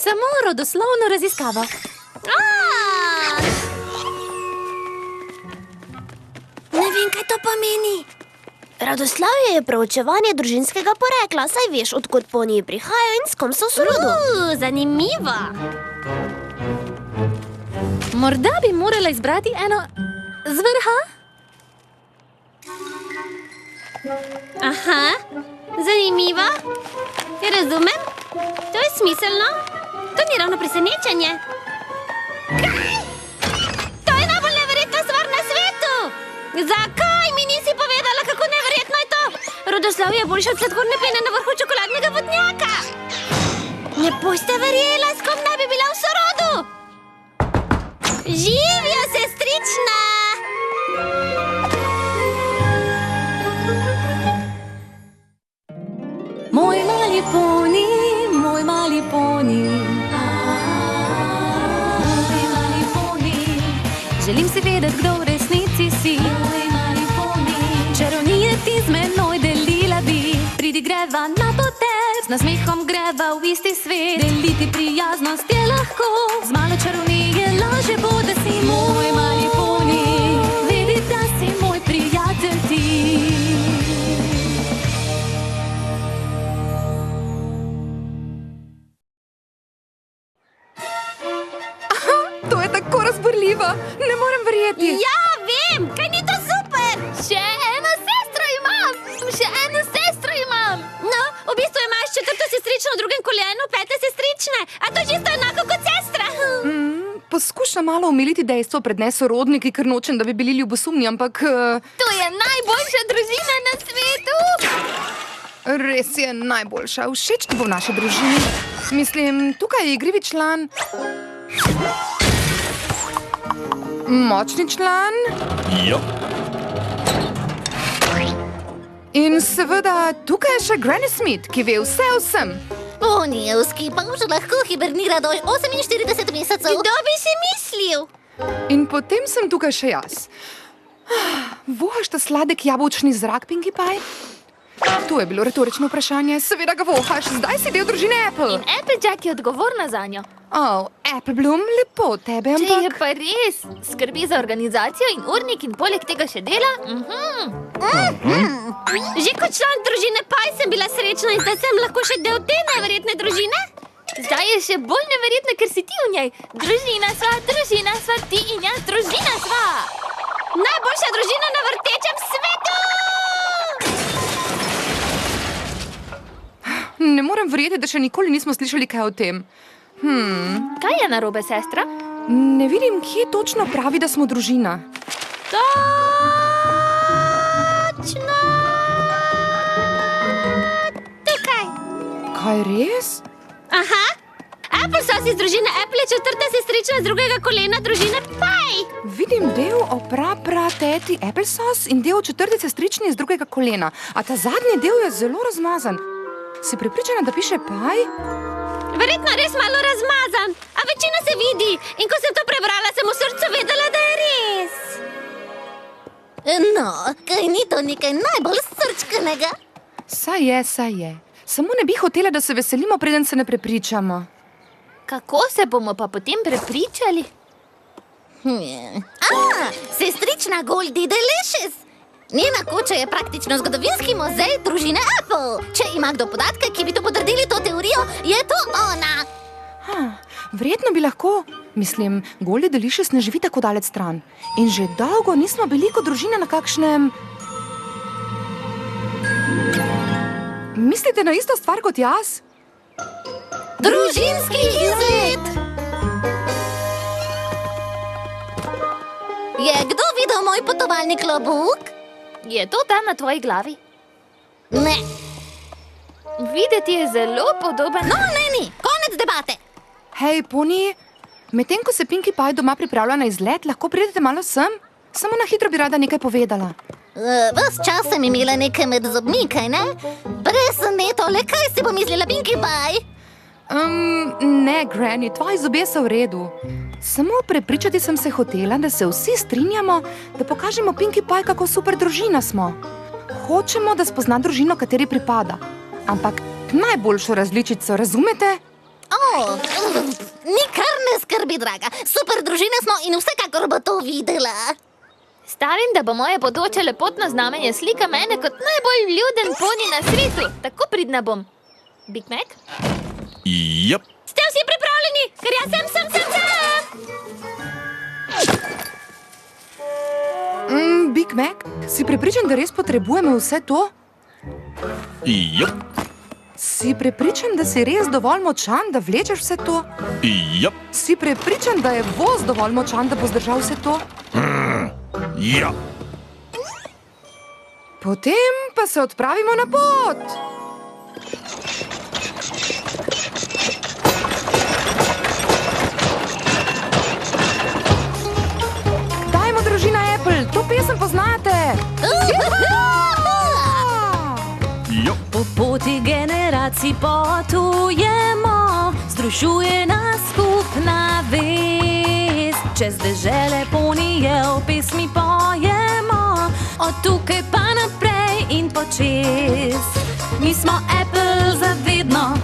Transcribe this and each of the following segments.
Samo rodoslovno raziskavo. Ne vem, kaj to pomeni. Rodoslovje je proučevanje družinskega porekla, saj veš, odkot poniji prihajajo in s kom so v sorodu. Zanimivo. Morda bi morala izbrati eno z vrha? Aha, zanimivo. Razumem. To je smiselno. To ni ravno presenečenje. Kaj? To je najbolj neverjetna stvar na svetu. Zakaj mi nisi povedala, kako neverjetno je to? Rodoslovje je boljše od sladkorne pene na vrhu čokoladnega vodnjaka. Ne boste verjela, s kom naj bi bila v sorodu. Živijo, sestrična! Moj mali poni, moj mali poni. Moj mali poni. Želim se vedeti, kdo v resnici si. Moj mali poni. Čarovnije ti z menoj delila bi. Pridi greva na potec, z nasmehom greva v isti svet. Deliti prijaznost je lahko, z malo čarovnije laže bo, da si moj mali poni. Vedi, da si moj prijatelj ti. To je tako razburljivo, ne morem verjeti. Ja, vem, kaj ni to super? Še eno sestro imam, No, v bistvu imaš četrto sestrično v drugem kolenu, pete sestrične, a to je čisto enako kot sestra. Poskušam malo umiliti dejstvo pred nesorodniki, ker nočem, da bi bili ljubosumni, ampak... To je najboljša družina na svetu. Res je najboljša, všeč ti bo v naši družini. Mislim, tukaj je igrivi član... Močni član... In seveda, tukaj je še Granny Smith, ki ve vse o vsem. Ponijevski pa už lahko hibernira do 48 mesecev. Kdo bi si mislil? In potem sem tukaj še jaz. Vohaš ta sladek jabolčni zrak, Pinkie Pie? To je bilo retorično vprašanje, seveda ga vohaš, zdaj si del družine Apple. In Applejack je odgovorna zanjo. Oh, Apple Bloom, lepo od tebe, Če je ampak... pa res, skrbi za organizacijo in urnik in poleg tega še dela. Že kot član družine Pie sem bila srečna in zdaj sem lahko še del te neverjetne družine. Zdaj je še bolj neverjetna, ker si ti v njej. Družina sva, ti in jaz, družina sva. Najboljša družina na vrtečem svetu! Ne morem verjeti, da še nikoli nismo slišali kaj o tem. Kaj je narobe, sestra? Ne vidim, kje točno pravi, da smo družina. Točno! Tukaj! Kaj res? Aha! Applesauce iz družine Apple je četrta sestrična z drugega kolena družine Pie! Vidim del o teti Applesauce in del o četrti sestrični z drugega kolena. A ta zadnji del je zelo razmazan. Si prepričana, da piše Pie? Verjetno res malo razmazan, a večina se vidi. In ko sem to prebrala, sem v srcu vedela, da je res. No, kaj ni to nekaj najbolj srčkanega? Saj je. Samo ne bi hotela, da se veselimo, preden se ne prepričamo. Kako se bomo pa potem prepričali? Sestrična Goldie Delicious. Njena koča je praktično zgodovinski muzej družine Apple. Če ima kdo podatke, ki bi to potrdili to teorijo, je to ona. Verjetno bi lahko. Mislim, Goldie Delicious ne živi tako daleč stran. In že dolgo nismo bili kot družina na kakšnem... Mislite na isto stvar kot jaz? Družinski izlet! Je kdo videl moj potovalni klobuk? Je to ta na tvoji glavi? Ne. Videti je zelo podoben. No, ni. Konec debate. Hej, Poni, medtem ko se Pinkie Pie doma pripravlja na izlet, lahko pridete malo sem? Samo na hitro bi rada nekaj povedala. Ves čas sem imela nekaj med zobmi, kaj ne? Preseneto, le kaj si pomislila, Pinkie Pie? Ne, Granny, tvoji zobje so v redu. Samo prepričati sem se hotela, da se vsi strinjamo, da pokažemo Pinkie Pie, kako super družina smo. Hočemo, da spozna družino, kateri pripada. Ampak najboljšo različico, razumete? Nikar ne skrbi, draga. Super družina smo in vsekakor bo to videla. Stavim, da bo moje bodoče lepotno znamenje slika mene kot najbolj vljuden poni na svetu. Tako pridna bom. Big Mac? Yep. Ste vsi pripravljeni? Ker jaz sem. Big Mac, si prepričan, da res potrebujemo vse to? Yep. Si prepričan, da si res dovolj močan, da vlečeš vse to? Yep. Si prepričan, da je voz dovolj močan, da bo zdržal vse to? Ja. Potem pa se odpravimo na pot. Dajmo, družina Apple, to pesem poznate. Yep. Po poti generacij potujemo, združuje nas skupna vez. Čez dežele ponije v pesmi pojemo, od tukaj pa naprej in počez. Mi smo Apple zavedno,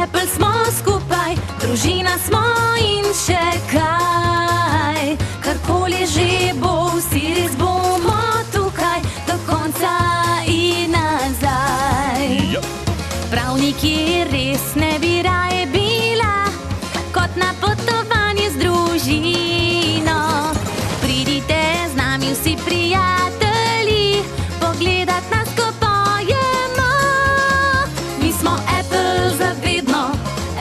Apple smo skupaj, družina smo in še kaj. Karkoli že bo, vsi res bomo tukaj do konca in nazaj. Yep. Prav nikjer res ne bi raje bila, kot na potovanju z družino. Pridite z nami vsi prijatelji, pogledat nas, ko pojemo. Mi smo Apple zavedno,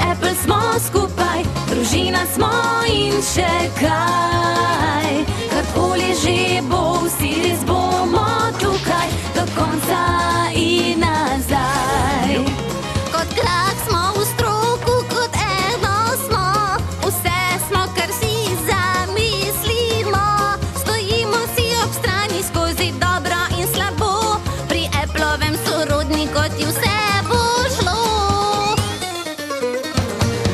Apple smo skupaj, družina smo in še kaj. Karkoli že bo, vsi res bomo tukaj do konca in nazaj. Kot krak smo v stroku, kot eno smo. Vse smo, kar si zamislimo. Stojimo si ob strani skozi dobro in slabo. Pri Applovem sorodniku ti vse bo šlo.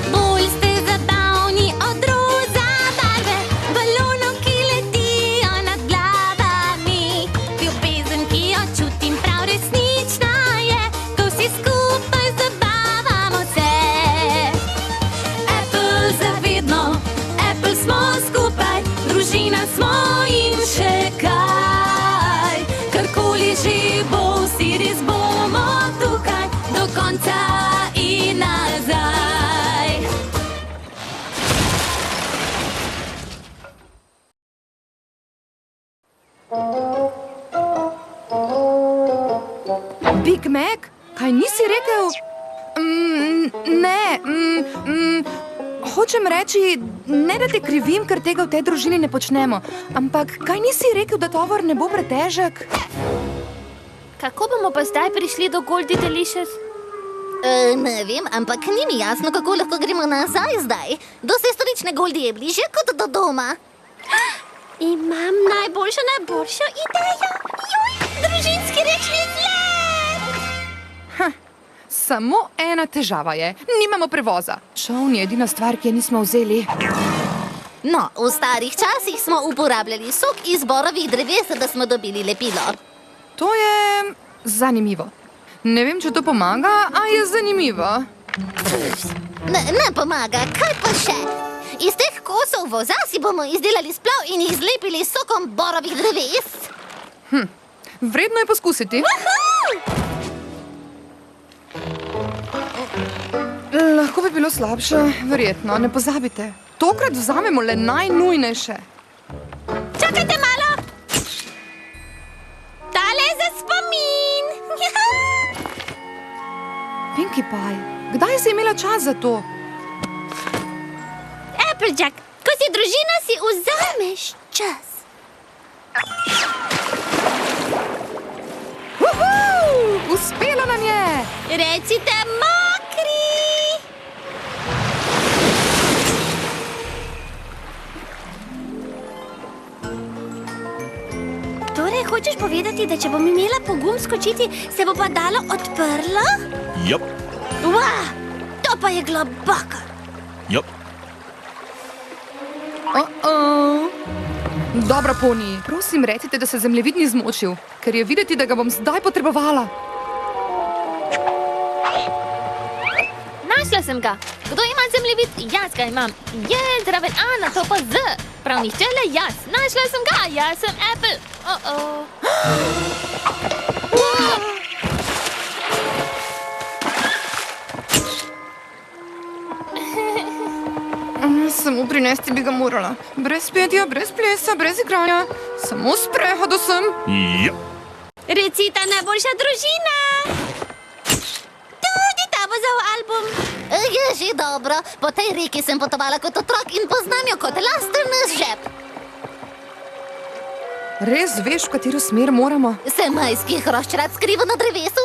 Bolj ste zabavni od roza barve, balonov, ki letijo nad glavami. Ljubezen, ki jo čutim, prav resnična je, ko vsi skupaj zabavamo se. Apple zavedno, Apple smo skupaj, družina smo in še kaj. Karkoli že bo, vsi res bomo tukaj do konca in nazaj. Big Mac, kaj nisi rekel? Hočem reči, ne da te krivim, ker tega v tej družini ne počnemo, ampak kaj nisi rekel, da tovor ne bo pretežek? Kako bomo pa zdaj prišli do Goldie Delicious? Ne vem, ampak ni mi jasno, kako lahko gremo nazaj zdaj. Do sestrične Goldie je bližje kot do doma. Imam najboljšo idejo. Družinski rečni izlet. Samo ena težava je, nimamo prevoza. Čoln je edina stvar, ki je nismo vzeli. No, v starih časih smo uporabljali sok iz borovih dreves, da smo dobili lepilo. To je zanimivo. Ne vem, če to pomaga, a je zanimivo. Ne pomaga, kaj pa še? Iz teh kosov voza si bomo izdelali splav in jih zlepili s sokom borovih dreves. Vredno je poskusiti. Lahko bi bilo slabše, verjetno, ne pozabite. Tokrat vzamemo le najnujnejše. Čakajte malo. Tale je za spomin. Pinkie Pie, kdaj si imela čas za to? Applejack, ko si družina, si vzameš čas. Uspelo nam je! Recite mokri. Torej, hočeš povedati, da če bom imela pogum skočiti, se bo pa dalo odprlo? Yep. Wow, to pa je globoko. Yep. Dobro, poni, prosim recite, da se zemljevid ni zmočil, ker je videti, da ga bom zdaj potrebovala. Našla sem ga. Kdo ima zemljevid? Jaz ga imam. Je zraven A, na to pa Z. Prav nihče le jaz. Našla sem ga, jaz sem Apple. Samo prinesti bi ga morala. Brez petja, brez plesa, brez igranja. Samo sprehod sem. Yep. Recita najboljša družina. Tudi ta bo za album. Je že dobro. Po tej reki sem potovala kot otrok in poznam jo kot lasten žep. Res veš, v katero smer moramo? Se majski hrošč rad skriva na drevesu?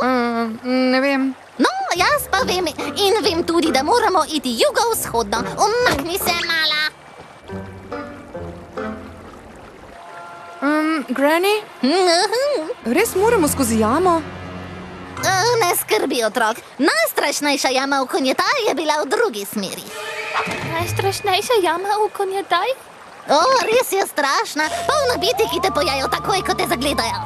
Ne vem. No, jaz pa vem. In vem tudi, da moramo iti jugovzhodno. Umakni se, mala. Granny, res moramo skozi jamo? Ne skrbi, otrok. Najstrašnejša jama v Konjetaj je bila v drugi smeri. Najstrašnejša jama v Konjetaj? O, res je strašna. Polno biti, ki te pojajo takoj, ko te zagledajo.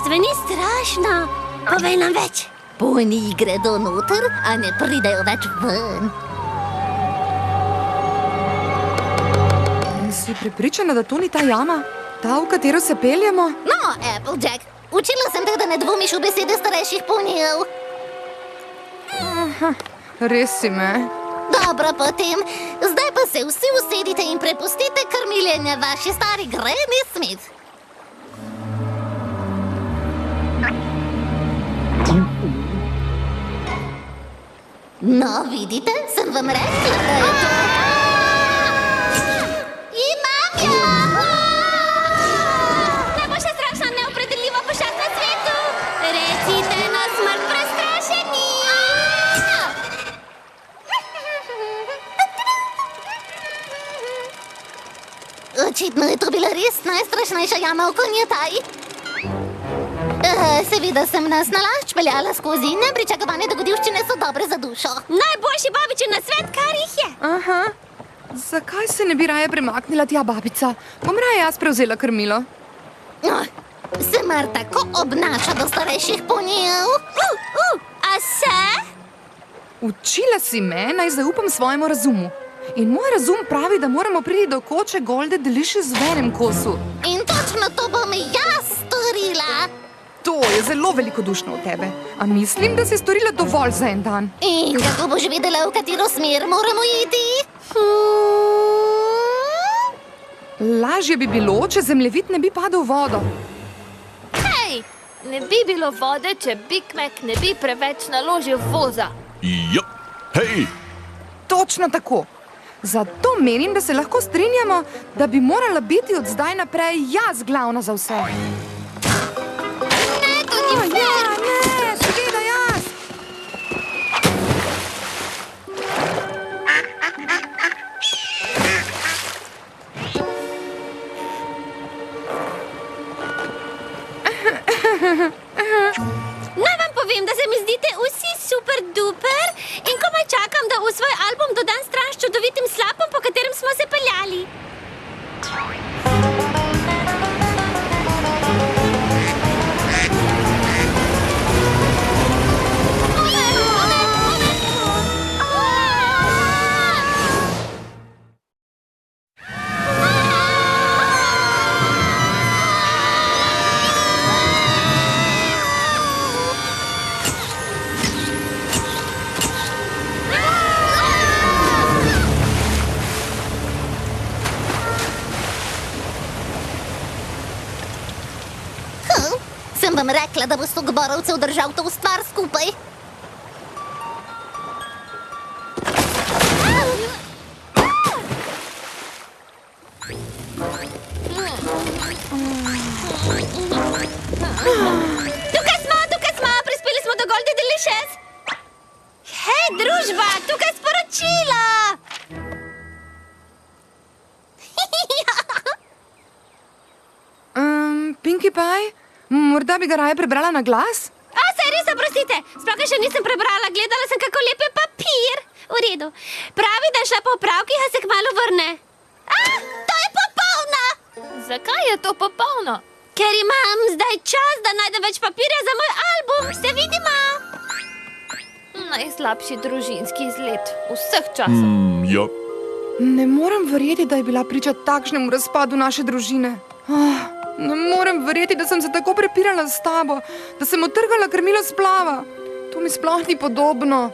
Zveni strašno. Povej nam več. Pojni gredo noter, a ne pridejo več ven. Si prepričana, da to ni ta jama? Ta, v katero se peljemo? No, Applejack, učila sem te, da ne dvomiš v besede starejših ponijev. Res si me. Dobro potem, zdaj pa se vsi usedite in prepustite krmiljenje vaši stari Granny Smith. No, vidite, sem vam rekla, da je to... Imam jo! Najboljša strašna neopredeljiva pošast na svetu. Recite na smrt prestrašeni. Očitno je to bila res najstrašnejša jama v Konjetaji. Seveda sem nas nalašč peljala skozi in nepričakovane dogodivščine so dobre za dušo. Najboljši babiči na svet, kar jih je. Aha. Zakaj se ne bi raje premaknila tja, babica? Bom raje jaz prevzela krmilo. Se mar tako obnaša do starejših ponijev? A se? Učila si me, naj zaupam svojemu razumu. In moj razum pravi, da moramo priti do koče Golde Delicious v enem kosu. In točno to bom jaz storila. To je zelo velikodušno od tebe. A mislim, da si storila dovolj za en dan. In kako boš vedela, v katero smer moramo iti? Lažje bi bilo, če zemljevid ne bi padel v vodo. Hej, ne bi bilo vode, če Big Mac ne bi preveč naložil voza. Yep. Hej! Točno tako. Zato menim, da se lahko strinjamo, da bi morala biti od zdaj naprej jaz glavna za vse. Ne, to ni fair. Ja, ne, seveda jaz. Naj vam povem, da se mi zdite vsi super duper in komaj čakam, da v svoj album dodam stran s čudovitim slapom, po katerem smo se peljali. Sem vam rekla, da bo stok borovcev držal to stvar skupaj. Tukaj smo, prispeli smo do Golde Delicious. Hej, družba, tukaj sporočilo. Pinkie Pie, morda bi ga raje prebrala na glas? A, saj res, oprostite. Sploh ga še nisem prebrala, gledala sem, kako lep je papir. V redu. Pravi, da je šla po opravkih, a se kmalu vrne. A, to je popolno! Zakaj je to popolno? Ker imam zdaj čas, da najdem več papirja za moj album. Se vidimo. najslabši družinski izlet vseh časov. Ja. Ne morem verjeti, da je bila priča takšnemu razpadu naše družine. Ne morem verjeti, da sem se tako prepirala s tabo, da sem otrgala krmilo splava. To mi sploh ni podobno.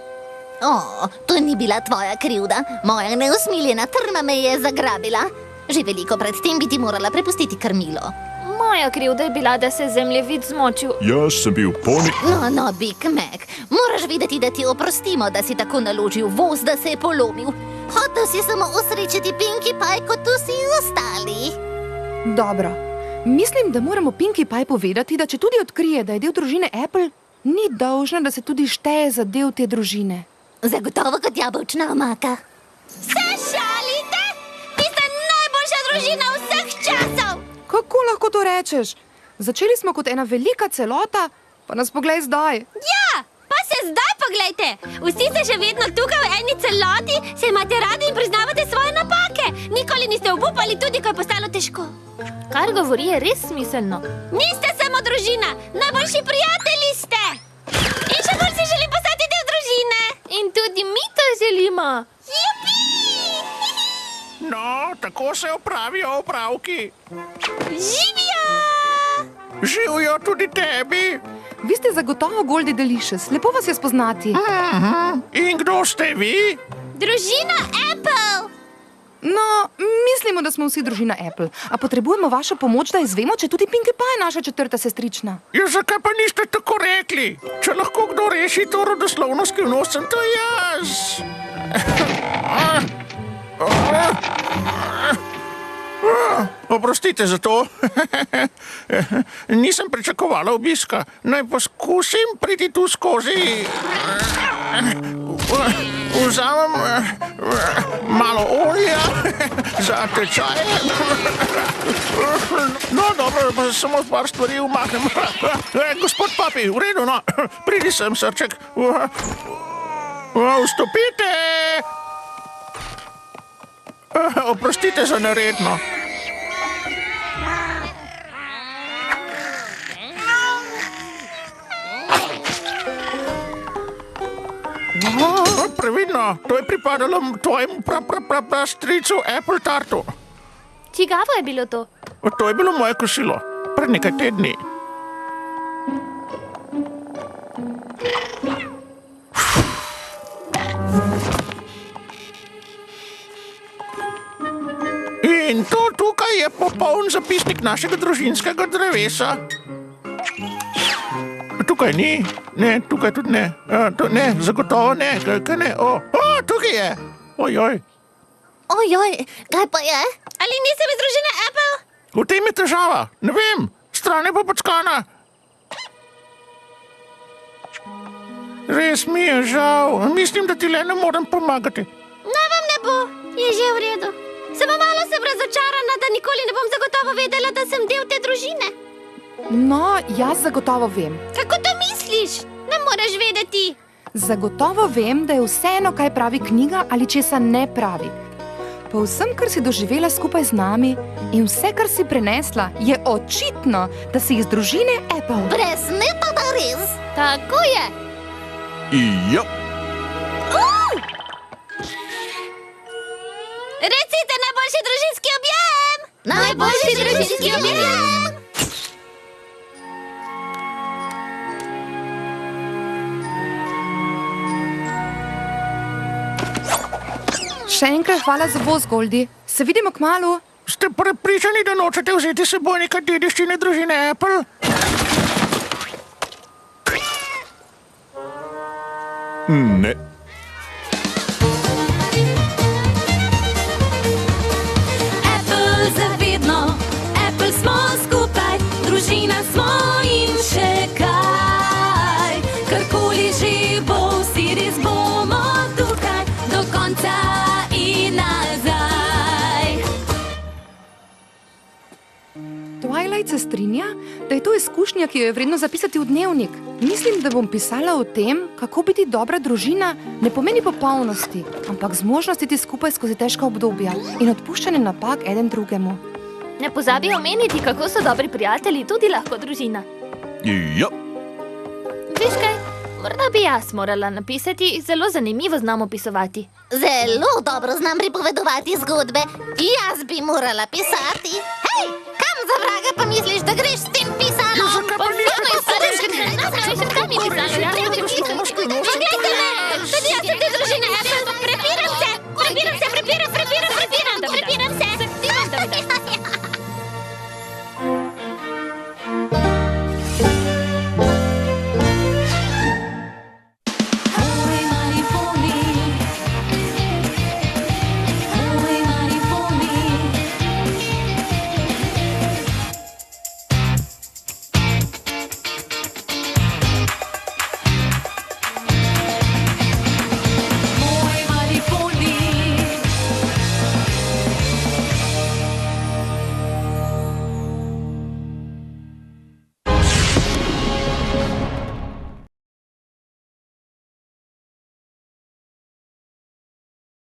To ni bila tvoja krivda. Moja neusmiljena trma me je zagrabila. Že veliko predtem bi ti morala prepustiti krmilo. Moja krivda je bila, da se je zemljevid zmočil. Jaz sem bil poni. No, Big Mac, moraš vedeti, da ti oprostimo, da si tako naložil voz, da se je polomil. Hotel si samo osrečiti Pinkie Pie kot vsi ostali. Dobro. Mislim, da moramo Pinkie Pie povedati, da če tudi odkrije, da je del družine Apple, ni dolžna, da se tudi šteje za del te družine. Zagotovo kot jabolčna omaka. Se šalite? Vi ste najboljša družina vseh časov! Kako lahko to rečeš? Začeli smo kot ena velika celota, pa nas poglej zdaj. Ja, pa se zdaj poglejte! Vsi ste še vedno tukaj v eni celoti, se imate radi in priznavate svoje napake. Nikoli niste obupali, tudi ko je postalo težko. Kar govori, je res smiselno. Niste samo družina, najboljši prijatelji ste! In še bolj si želim postati del družine! In tudi mi to želimo. Jupi! No, tako se opravijo opravki. Živijo! Živijo tudi tebi. Vi ste zagotovo Goldie Delicious, lepo vas je spoznati. In kdo ste vi? Družina Apple! No, mislimo, da smo vsi družina Apple, a potrebujemo vašo pomoč, da izvemo, če tudi Pinkie Pie je naša četrta sestrična. Ja, zakaj pa niste tako rekli? Če lahko kdo reši to rodoslovno skrivnost, sem to jaz. Oprostite za to. Nisem pričakovala obiska. Naj poskusim priti tu skozi. Vzamem malo olja za tečaj. No, dobro, pa samo par stvari umaknem. Gospod Papi, v redu, no. Pridi sem, srček. Vstopite. Oprostite za neredno. Previdno, to je pripadalo tvojemu stricu Apple Tartu. Čigavo je bilo to? To je bilo moje kosilo, pred nekaj tedni. In to tukaj je popoln zapisnik našega družinskega drevesa. Tukaj ni, ne, tukaj tudi ne. Ne, zagotovo ne, kaj ne. Tukaj je. Ojoj. Ojoj, kaj pa je? Ali nisem iz družine Apple? V tem je težava, ne vem, stran je pa packana. Res mi je žal, mislim, da ti le ne morem pomagati. Naj vam ne bo, je že v redu. Samo malo sem razočarana, da nikoli ne bom zagotovo vedela, da sem del te družine. No, jaz zagotovo vem. Kako to misliš? Ne moreš vedeti. Zagotovo vem, da je vseeno, kaj pravi knjiga ali česa ne pravi. Po vsem, kar si doživela skupaj z nami in vse, kar si prenesla, je očitno, da si iz družine Apple. Brez ne pa da res. Tako je. Ja. Recite najboljši družinski objem! Najboljši družinski objem! Še enkrat hvala za voz, Goldie. Se vidimo kmalu. Ste prepričani, da nočete vzeti s seboj nekaj dediščine družine Apple? Ne. Apple zavedno, Apple smo skupaj, družina smo in še kaj. Karkoli že bo, vsi res bomo tukaj do konca in nazaj. Twilight se strinja, da je to izkušnja, ki jo je vredno zapisati v dnevnik. Mislim, da bom pisala o tem, kako biti dobra družina ne pomeni popolnosti, ampak zmožnost iti skupaj skozi težka obdobja in odpuščanje napak eden drugemu. Ne pozabi omeniti, kako so dobri prijatelji tudi lahko družina. Ja. Veš kaj, Morda bi jaz morala napisati, zelo zanimivo znam opisovati. Zelo dobro znam pripovedovati zgodbe. Jaz bi morala pisati. Hej, kam za vraga pa misliš, da greš s tem pisalom? Pa vseeno je stari, kaj mi pisala, ja, Poglejte,